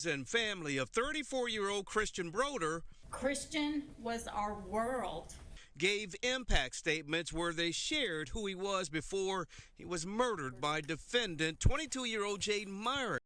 And family of 34-year-old Christian Broder Christian was our world. gave impact statements where they shared who he was before he was murdered by defendant 22-year-old Jayden Myrick.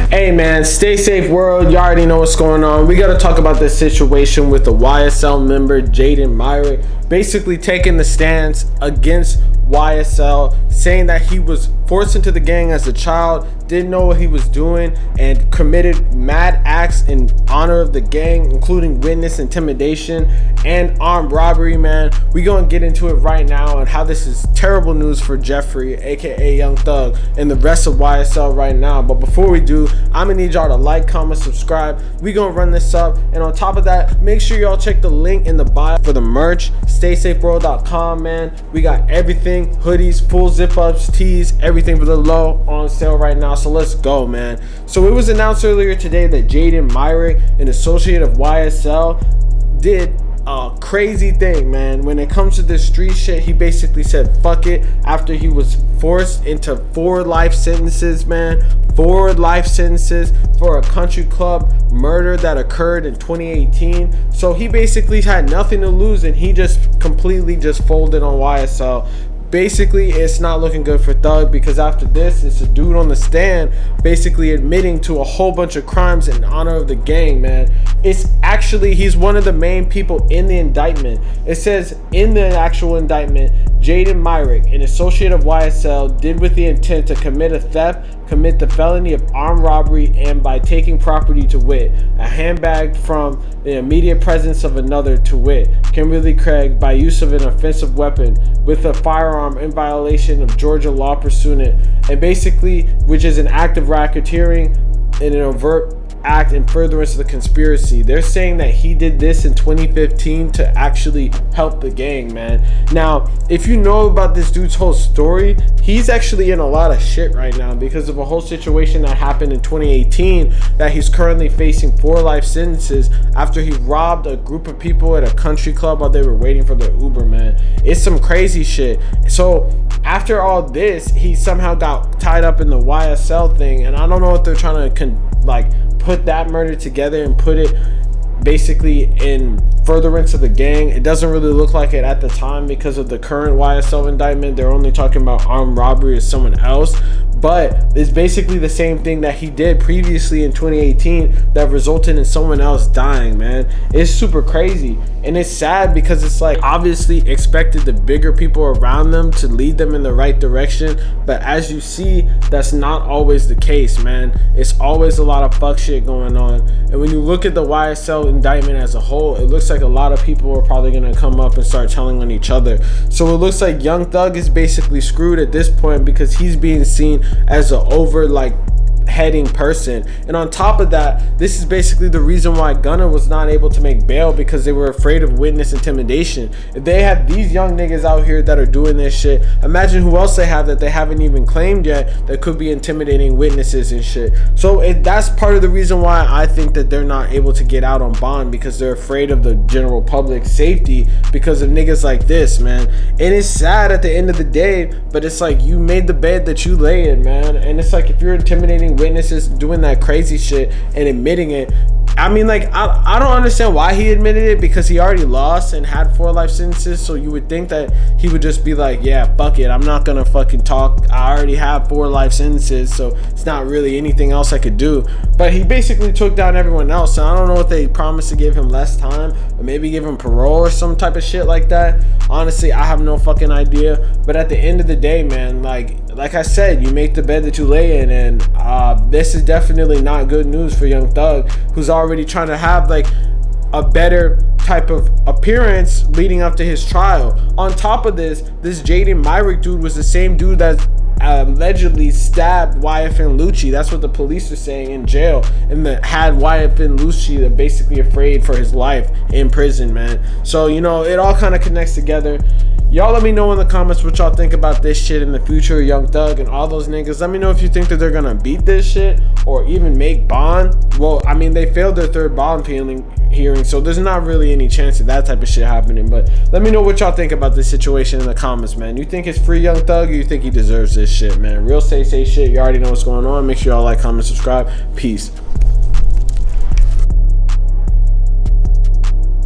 Hey man, stay safe world. You already know what's going on. We got to talk about this situation with the YSL member Jayden Myrick basically taking the stance against YSL, saying that he was forced into the gang as a child, didn't know what he was doing, and committed mad acts in honor of the gang, including witness intimidation and armed robbery. Man, we gonna get into it right now and how this is terrible news for Jeffrey, aka Young Thug, and the rest of YSL right now. But before we do, I'm gonna need y'all to like, comment, subscribe. We gonna run this up, and on top of that, make sure y'all check the link in the bio for the merch. StaySafeWorld.com, man. We got everything: hoodies, full zip ups, tees, everything for the low on sale right now. So let's go, man. So it was announced earlier today that Jayden Myrick, an associate of YSL, did a crazy thing, man. When it comes to this street shit, he basically said fuck it after he was forced into 4 life sentences, man. 4 life sentences for a country club murder that occurred in 2018. So he basically had nothing to lose, and he just completely just folded on YSL. Basically, it's not looking good for Thug, because after this, it's a dude on the stand basically admitting to a whole bunch of crimes in honor of the gang, man. It's actually, he's one of the main people in the indictment. It says in the actual indictment, Jayden Myrick, an associate of YSL, did with the intent to commit a theft, commit the felony of armed robbery, and by taking property to wit, a handbag from the immediate presence of another to wit, Kimberly Craig, by use of an offensive weapon with a firearm in violation of Georgia law pursuant, and basically, which is an act of racketeering and an overt act in furtherance of the conspiracy. They're saying that he did this in 2015 to actually help the gang, man. Now, if you know about this dude's whole story, he's actually in a lot of shit right now because of a whole situation that happened in 2018 that he's currently facing 4 life sentences after he robbed a group of people at a country club while they were waiting for their Uber, man. It's some crazy shit. So after all this, he somehow got tied up in the YSL thing, and I don't know if they're trying to put that murder together and put it basically in furtherance of the gang. It doesn't really look like it at the time because of the current YSL indictment. They're only talking about armed robbery or someone else, but it's basically the same thing that he did previously in 2018 that resulted in someone else dying, man. It's super crazy, and it's sad because it's like obviously expected the bigger people around them to lead them in the right direction, but as you see, that's not always the case, man. It's always a lot of fuck shit going on, and when you look at the YSL indictment as a whole, it looks like a lot of people are probably gonna come up and start telling on each other. So it looks like Young Thug is basically screwed at this point because he's being seen as an over heading person, and on top of that, this is basically the reason why Gunna was not able to make bail, because they were afraid of witness intimidation. If they have these young niggas out here that are doing this shit, imagine who else they have that they haven't even claimed yet that could be intimidating witnesses and shit. So that's part of the reason why I think that they're not able to get out on bond, because they're afraid of the general public safety because of niggas like this, man. And it's sad at the end of the day, but it's like you made the bed that you lay in, man. And it's like if you're intimidating witnesses, doing that crazy shit and admitting it, I mean, I don't understand why he admitted it, because he already lost and had 4 life sentences. So you would think that he would just be like, yeah, fuck it, I'm not gonna fucking talk, I already have 4 life sentences, so it's not really anything else I could do. But he basically took down everyone else, and I don't know if they promised to give him less time or maybe give him parole or some type of shit like that. Honestly, I have no fucking idea. But at the end of the day, man, like I said, you make the bed that you lay in, and this is definitely not good news for Young Thug, who's already trying to have a better type of appearance leading up to his trial. On top of this Jayden Myrick dude was the same dude that allegedly stabbed YFN Lucci. That's what the police are saying in jail, and that had YFN Lucci basically afraid for his life in prison, man. So, you know, it all kind of connects together. Y'all let me know in the comments what y'all think about this shit in the future. Young Thug and all those niggas, let me know if you think that they're gonna beat this shit or even make bond. Well, I mean, they failed their third bond hearing, so there's not really any chance of that type of shit happening. But let me know what y'all think about this situation in the comments, man. You think it's free Young Thug, or you think he deserves this shit, man? Real say shit. You already know what's going on. Make sure y'all like, comment, subscribe. Peace.